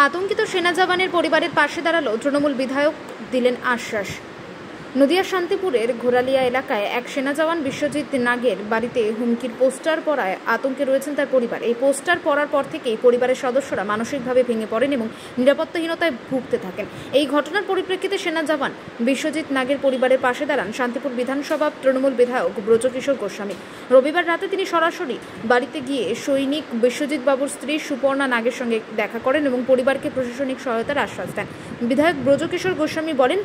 আতঙ্কিত সেনা জওয়ানের পরিবারের পাশে দাঁড়ালো তৃণমূল বিধায়ক, দিলেন আশ্বাস। নদিয়ার শান্তিপুরের ঘোরালিয়া এলাকায় এক সেনা জওয়ান বিশ্বজিৎ নাগের বাড়িতে হুমকির পোস্টার পড়ায় আতঙ্কে রয়েছেন তার পরিবার। এই পোস্টার পড়ার পর থেকেই পরিবারের সদস্যরা মানসিকভাবে ভেঙে পড়েন এবং নিরাপত্তাহীনতায় ভুগতে থাকেন। এই ঘটনার পরিপ্রেক্ষিতে সেনা জওয়ান বিশ্বজিৎ নাগের পরিবারের পাশে দাঁড়ান শান্তিপুর বিধানসভা তৃণমূল বিধায়ক ব্রজকিশোর গোস্বামী। রবিবার রাতে তিনি সরাসরি বাড়িতে গিয়ে সৈনিক বিশ্বজিৎ বাবুর স্ত্রী সুপর্ণা নাগের সঙ্গে দেখা করেন এবং পরিবারকে প্রশাসনিক সহায়তার আশ্বাস দেন। বিধায়ক ব্রজকিশোর গোস্বামী বলেন,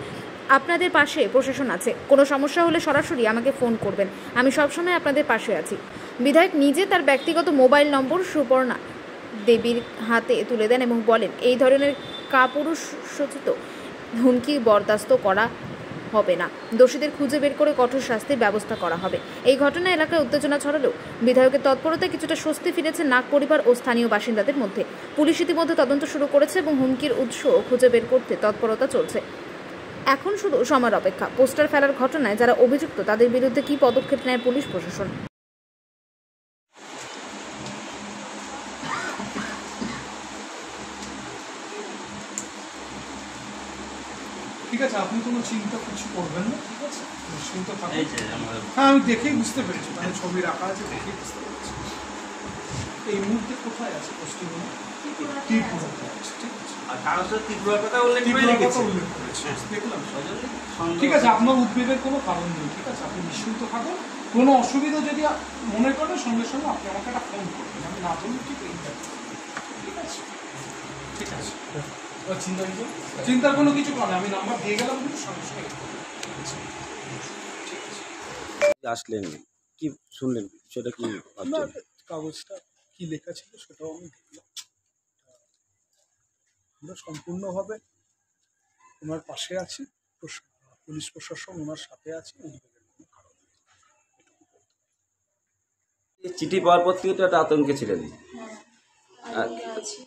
আপনাদের পাশে প্রশাসন আছে, কোনো সমস্যা হলে সরাসরি আমাকে ফোন করবেন, আমি সবসময় আপনাদের পাশে আছি। বিধায়ক নিজে তার ব্যক্তিগত মোবাইল নম্বর সুপর্ণা দেবীর হাতে তুলে দেন এবং বলেন, এই ধরনের কাপুরুষোচিত হুমকি বরদাস্ত করা হবে না, দোষীদের খুঁজে বের করে কঠোর শাস্তির ব্যবস্থা করা হবে। এই ঘটনা এলাকায় উত্তেজনা ছড়ালেও বিধায়কের তৎপরতায় কিছুটা স্বস্তি ফিরেছে নাগ পরিবার ও স্থানীয় বাসিন্দাদের মধ্যে। পুলিশ ইতিমধ্যে তদন্ত শুরু করেছে এবং হুমকির উৎস খুঁজে বের করতে তৎপরতা চলছে। এখন শুধু সময়ের অপেক্ষা, পোস্টার ফেলার ঘটনায় যারা অভিযুক্ত তাদের বিরুদ্ধে কী পদক্ষেপ নেয় পুলিশ প্রশাসন। ঠিক আছে, আপনি কোনো চিন্তা কিছু করবেন না, ঠিক আছে, নিশ্চিন্ত থাকুন। হ্যাঁ, আমি দেখেই বুঝতে পেরেছি, মানে ছবি রাখা আছে, দেখেই বুঝতে পেরেছি। এই মুহূর্তে কোথায় আছে পশ্চিমবঙ্গে? ত্রিপুরাতে আছে, ঠিক আছে। আর কাগজটা ত্রিপুরার কথা উল্লেখ করেছে, দেখলাম। ঠিক আছে, আপনার উদ্বেগের কোনো কারণ নেই, ঠিক আছে, আপনি নিশ্চিন্ত থাকুন। কোনো অসুবিধা যদি মনে করেন সঙ্গে সঙ্গে আপনি আমাকে একটা ফোন করবেন, আমি না বলুন, ঠিক আছে, ঠিক আছে। চিন্তার কোনো কিছু কারণ, আমি নাম্বার দিয়ে গেলাম, কিন্তু সঙ্গে সঙ্গে আসলেন, কি শুনলেন, সেটা কি ভাবছেন? কাগজটা কি লেখা ছিল সেটাও আমি দেখলাম। আমরা সম্পূর্ণভাবে ওনার পাশে আছি, পুলিশ প্রশাসন ওনার সাথে আছে, উদ্বেগের কোনো কারণ নেই। চিঠি পাওয়ার পর থেকে তো একটা আতঙ্কে ছিলেন,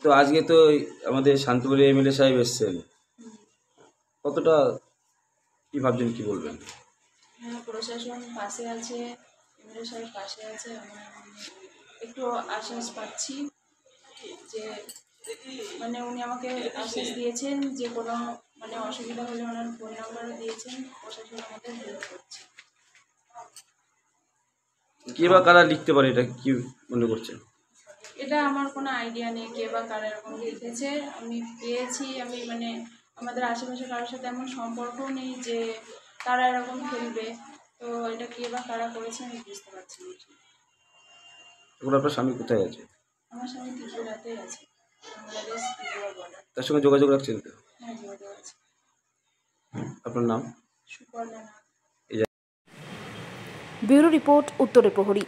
তো আজকে তো আমাদের শান্তিপুরের এমএলএ সাহেব এসছেন, কতটা কি ভাবছেন, কি বলবেন? হ্যাঁ, প্রশাসন পাশে আছে, এমএলএ সাহেব পাশে আছে, একটু আশ্বাস পাচ্ছি যে মানে উনি আমাকে আশ্বাস দিয়েছেন যে কোনো মানে অসুবিধা হলে ওনার ফোন নাম্বারও দিয়েছেন, প্রশাসন আমাদের হেল্প করছে। কে বা কারা লিখতে পারে, এটা কি মনে করছেন? এটা আমার কোনো আইডিয়া নেই কে বা কারা এরকম লিখেছে, আমি পেয়েছি, আমি মানে আমাদের আশেপাশে কারোর সাথে এমন সম্পর্কও নেই যে তারা এরকম খেলবে, তো এটা কে বা কারা করেছে আমি বুঝতে পারছি না। এখন আপনার স্বামী কোথায় আছে? আমার স্বামী ত্রিপুরাতেই আছে, বাংলাদেশ ত্রিপুরা বর্ডার। তার সঙ্গে যোগাযোগ রাখছেন তো? হ্যাঁ, যোগাযোগ আছে। আপনার নাম? সুপর্ণা নাগ। ব্যুরো রিপোর্ট, উত্তরের প্রহরী।